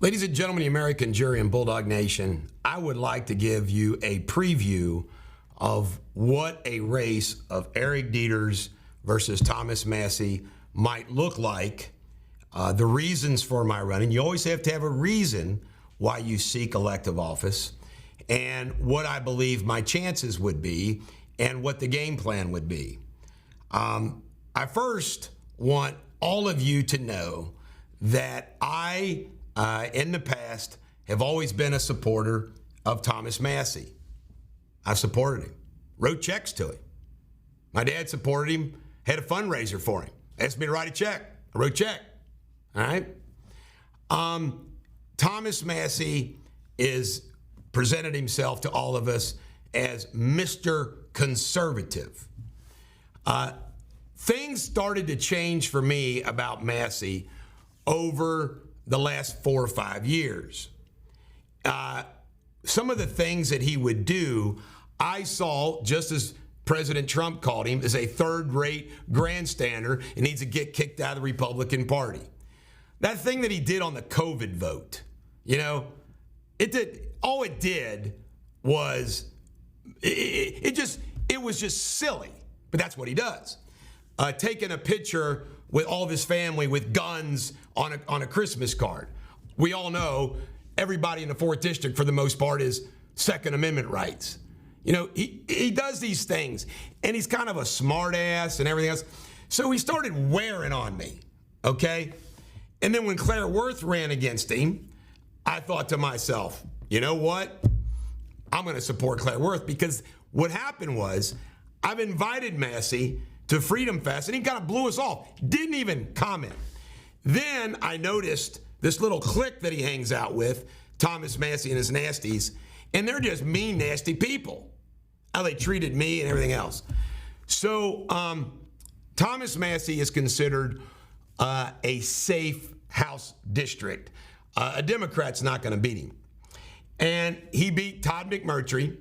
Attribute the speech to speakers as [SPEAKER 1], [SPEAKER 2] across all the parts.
[SPEAKER 1] Ladies and gentlemen, the American jury and Bulldog Nation, I would like to give you a preview of what a race of Eric Deters versus Thomas Massie might look like, the reasons for my running. You always have to have a reason why you seek elective office, and what I believe my chances would be, and what the game plan would be. I first want all of you to know that I, in the past, have always been a supporter of Thomas Massie. I supported him, wrote checks to him. My dad supported him, had a fundraiser for him, asked me to write a check. I wrote a check. All right. Thomas Massie is presented himself to all of us as Mr. Conservative. Things started to change for me about Massie over the last 4 or 5 years. Some of the things that he would do, I saw, just as President Trump called him, as a third-rate grandstander and needs to get kicked out of the Republican Party. That thing that he did on the COVID vote, all it did was, it was just silly, but that's what he does. Taking a picture with all of his family with guns on a Christmas card. We all know everybody in the 4th District, for the most part, is Second Amendment rights. He does these things, and he's kind of a smart ass and everything else. So he started wearing on me, okay? And then when Claire Worth ran against him, I thought to myself, you know what? I'm going to support Claire Worth, because what happened was I've invited Massie to Freedom Fest, and he kind of blew us off. Didn't even comment. Then I noticed this little clique that he hangs out with, Thomas Massie and his nasties, and they're just mean, nasty people. How they treated me and everything else. So Thomas Massie is considered a safe House district. A Democrat's not going to beat him. And he beat Todd McMurtry,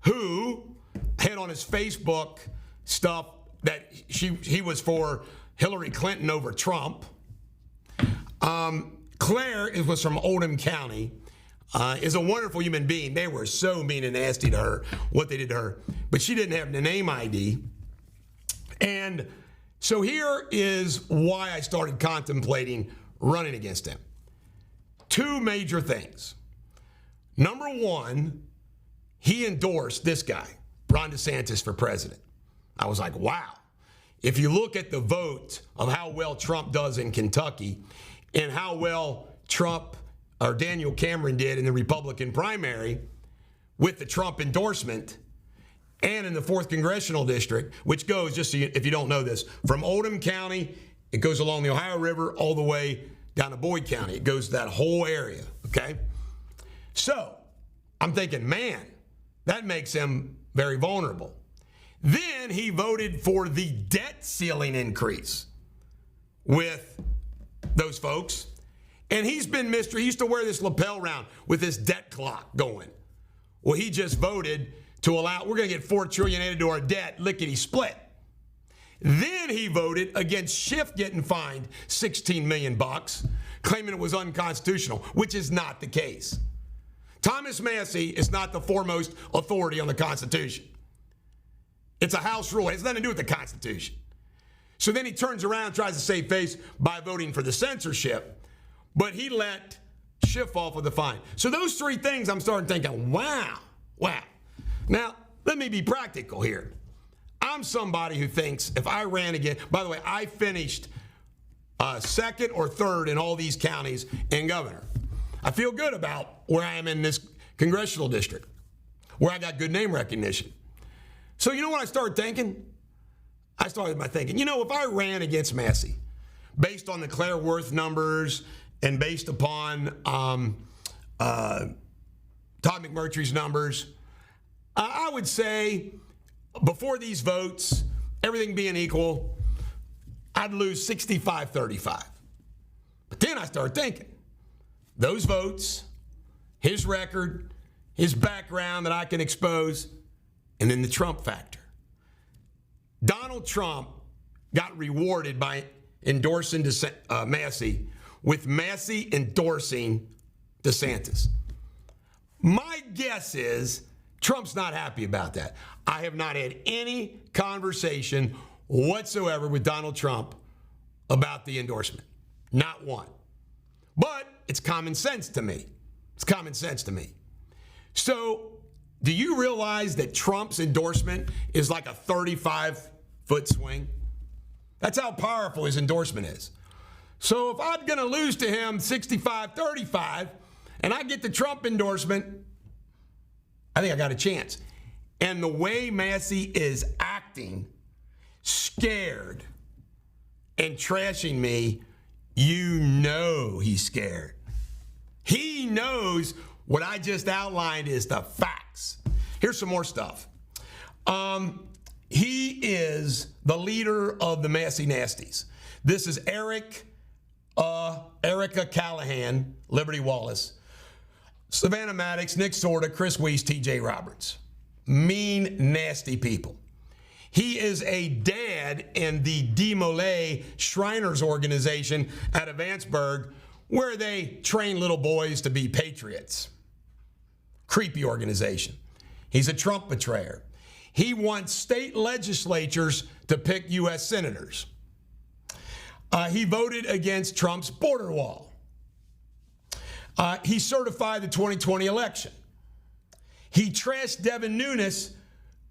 [SPEAKER 1] who had on his Facebook stuff that he was for Hillary Clinton over Trump. Claire was from Oldham County, is a wonderful human being. They were so mean and nasty to her, what they did to her. But she didn't have the name ID. And so here is why I started contemplating running against him. 2 major things. Number one, he endorsed this guy, Ron DeSantis, for president. I was like, wow. If you look at the vote of how well Trump does in Kentucky and how well Trump or Daniel Cameron did in the Republican primary with the Trump endorsement, and in the 4th Congressional District, which goes, just so if you don't know this, from Oldham County, it goes along the Ohio River all the way down to Boyd County. It goes that whole area, okay? So I'm thinking, man, that makes him very vulnerable. Then he voted for the debt ceiling increase with those folks. And he's been he used to wear this lapel round with this debt clock going. Well, he just voted to allow, we're going to get $4 trillion added to our debt, lickety split. Then he voted against Schiff getting fined $16 million, claiming it was unconstitutional, which is not the case. Thomas Massie is not the foremost authority on the Constitution. It's a House rule. It has nothing to do with the Constitution. So then he turns around and tries to save face by voting for the censorship, but he let Schiff off with the fine. So those 3 things, I'm starting thinking, wow. Now, let me be practical here. I'm somebody who thinks if I ran again, by the way, I finished 2nd or 3rd in all these counties in governor. I feel good about where I am in this congressional district, where I got good name recognition. So you know what I started thinking? I started by thinking, if I ran against Massie, based on the Claire Worth numbers and based upon Todd McMurtry's numbers, I would say before these votes, everything being equal, I'd lose 65-35. But then I started thinking, those votes, his record, his background that I can expose, and then the Trump factor. Donald Trump got rewarded by endorsing Massie, with Massie endorsing DeSantis. My guess is Trump's not happy about that. I have not had any conversation whatsoever with Donald Trump about the endorsement. Not one. But it's common sense to me. It's common sense to me. So, do you realize that Trump's endorsement is like a 35-foot swing? That's how powerful his endorsement is. So, if I'm going to lose to him 65-35 and I get the Trump endorsement, I think I got a chance. And the way Massie is acting, scared, and trashing me, you know he's scared. He knows what I just outlined is the facts. Here's some more stuff. He is the leader of the Massie Nasties. This is Erica Callahan, Liberty Wallace, Savannah Maddox, Nick Sorda, Chris Weiss, TJ Roberts. Mean, nasty people. He is a dad in the Demolay Shriners organization out of Vanceburg, where they train little boys to be patriots. Creepy organization. He's a Trump betrayer. He wants state legislatures to pick U.S. senators. He voted against Trump's border wall. He certified the 2020 election. He trashed Devin Nunes,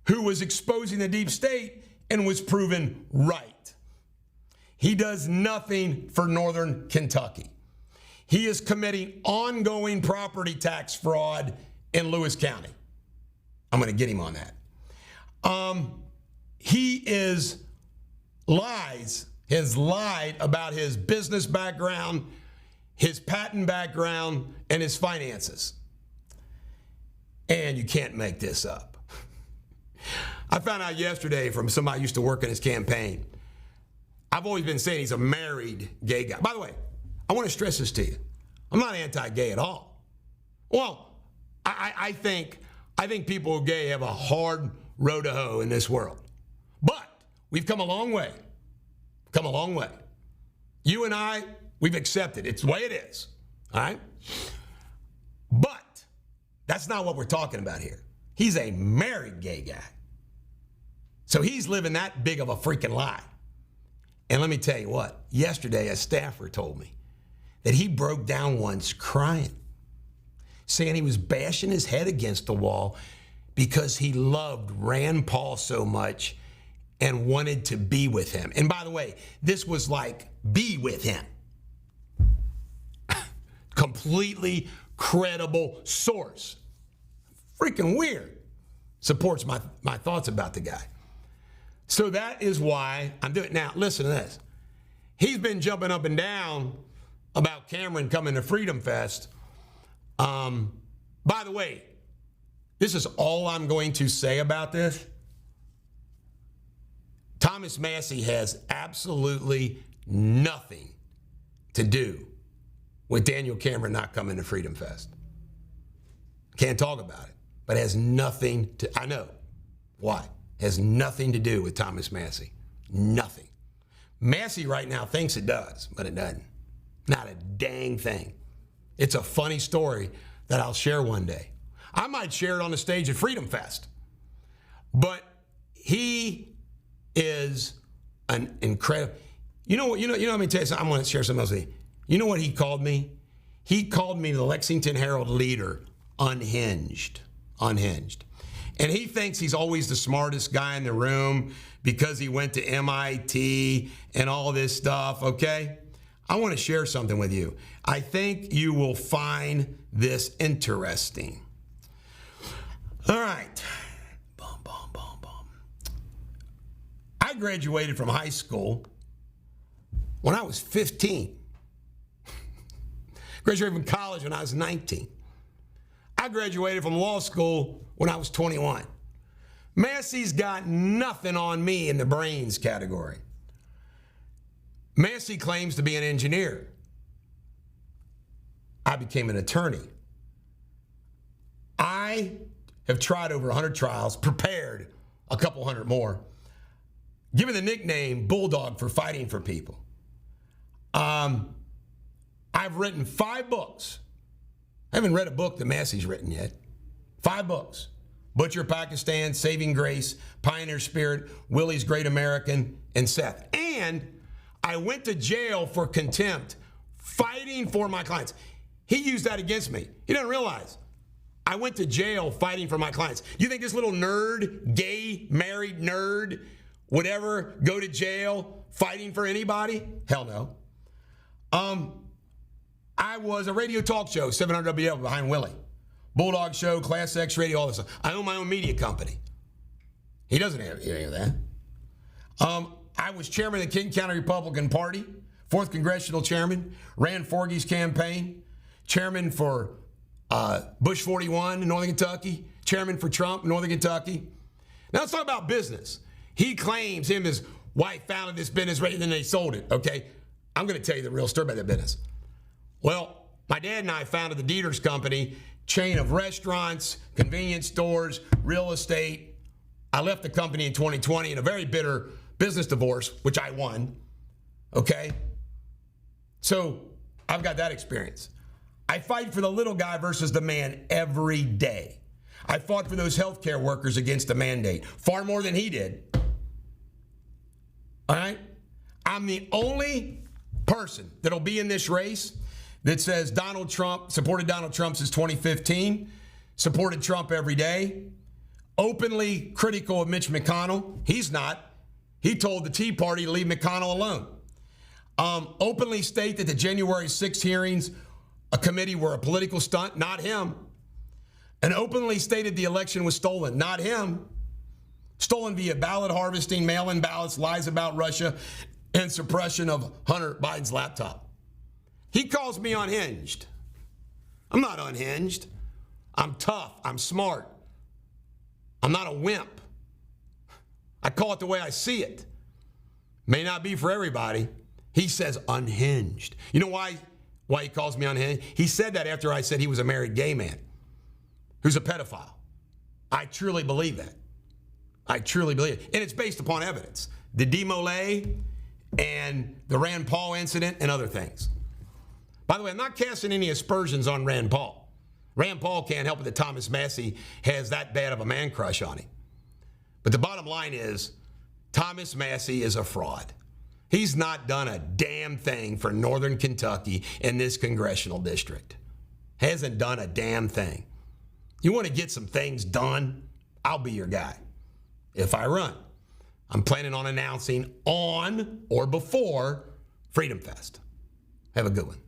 [SPEAKER 1] who was exposing the deep state and was proven right. He does nothing for Northern Kentucky. He is committing ongoing property tax fraud in Lewis County. I'm going to get him on that. He has lied about his business background, his patent background, and his finances. And you can't make this up. I found out yesterday from somebody who used to work in his campaign. I've always been saying he's a married gay guy. By the way, I want to stress this to you. I'm not anti-gay at all. Well, I think people who are gay have a hard road to hoe in this world. But we've come a long way. Come a long way. You and I, we've accepted. It's the way it is. All right? But that's not what we're talking about here. He's a married gay guy. So he's living that big of a freaking lie. And let me tell you what, yesterday a staffer told me that he broke down once crying, saying he was bashing his head against the wall because he loved Rand Paul so much and wanted to be with him. And by the way, this was like, be with him. Completely credible source. Freaking weird. Supports my thoughts about the guy. So that is why I'm doing it. Now, listen to this. He's been jumping up and down about Cameron coming to Freedom Fest. By the way, this is all I'm going to say about this. Thomas Massie has absolutely nothing to do with Daniel Cameron not coming to Freedom Fest. Can't talk about it, but it has nothing to, I know why. It has nothing to do with Thomas Massie. Nothing. Massie right now thinks it does, but it doesn't. Not a dang thing. It's a funny story that I'll share one day. I might share it on the stage at Freedom Fest. But he is an incredible. You know, let me tell you something. I'm going to share something else with you. You know what he called me? He called me the Lexington Herald leader, unhinged. Unhinged. And he thinks he's always the smartest guy in the room because he went to MIT and all this stuff, okay? I want to share something with you. I think you will find this interesting. All right. Boom, boom, boom, boom. I graduated from high school when I was 15. Graduated from college when I was 19. I graduated from law school when I was 21. Massie's got nothing on me in the brains category. Massie claims to be an engineer. I became an attorney. I have tried over 100 trials, prepared a couple hundred more, given the nickname Bulldog for fighting for people. I've written 5 books, I haven't read a book that Massie's written yet. 5 books. Butcher Pakistan, Saving Grace, Pioneer Spirit, Willie's Great American, and Seth. And I went to jail for contempt, fighting for my clients. He used that against me. He doesn't realize. I went to jail fighting for my clients. You think this little nerd, gay, married nerd, would ever go to jail fighting for anybody? Hell no. I was a radio talk show, 700 WL behind Willie. Bulldog Show, Class X Radio, all this stuff. I own my own media company. He doesn't have any of that. I was chairman of the King County Republican Party, 4th congressional chairman, ran Forgey's campaign, chairman for Bush 41 in Northern Kentucky, chairman for Trump in Northern Kentucky. Now let's talk about business. He claims him and his wife founded this business right, and then they sold it, okay? I'm going to tell you the real story about that business. Well, my dad and I founded the Deters company, chain of restaurants, convenience stores, real estate. I left the company in 2020 in a very bitter business divorce, which I won, okay? So I've got that experience. I fight for the little guy versus the man every day. I fought for those healthcare workers against the mandate, far more than he did. All right? I'm the only person that'll be in this race that says Donald Trump, supported Donald Trump since 2015, supported Trump every day, openly critical of Mitch McConnell. He's not. He told the Tea Party to leave McConnell alone. Openly state that the January 6th hearings, a committee were a political stunt, not him. And openly stated the election was stolen, not him. Stolen via ballot harvesting, mail-in ballots, lies about Russia, and suppression of Hunter Biden's laptop. He calls me unhinged. I'm not unhinged. I'm tough. I'm smart. I'm not a wimp. I call it the way I see it. May not be for everybody. He says unhinged. You know why he calls me unhinged? He said that after I said he was a married gay man who's a pedophile. I truly believe that. I truly believe it. And it's based upon evidence. The DeMolay and the Rand Paul incident and other things. By the way, I'm not casting any aspersions on Rand Paul. Rand Paul can't help it that Thomas Massie has that bad of a man crush on him. But the bottom line is, Thomas Massie is a fraud. He's not done a damn thing for Northern Kentucky in this congressional district. Hasn't done a damn thing. You want to get some things done? I'll be your guy. If I run, I'm planning on announcing on or before Freedom Fest. Have a good one.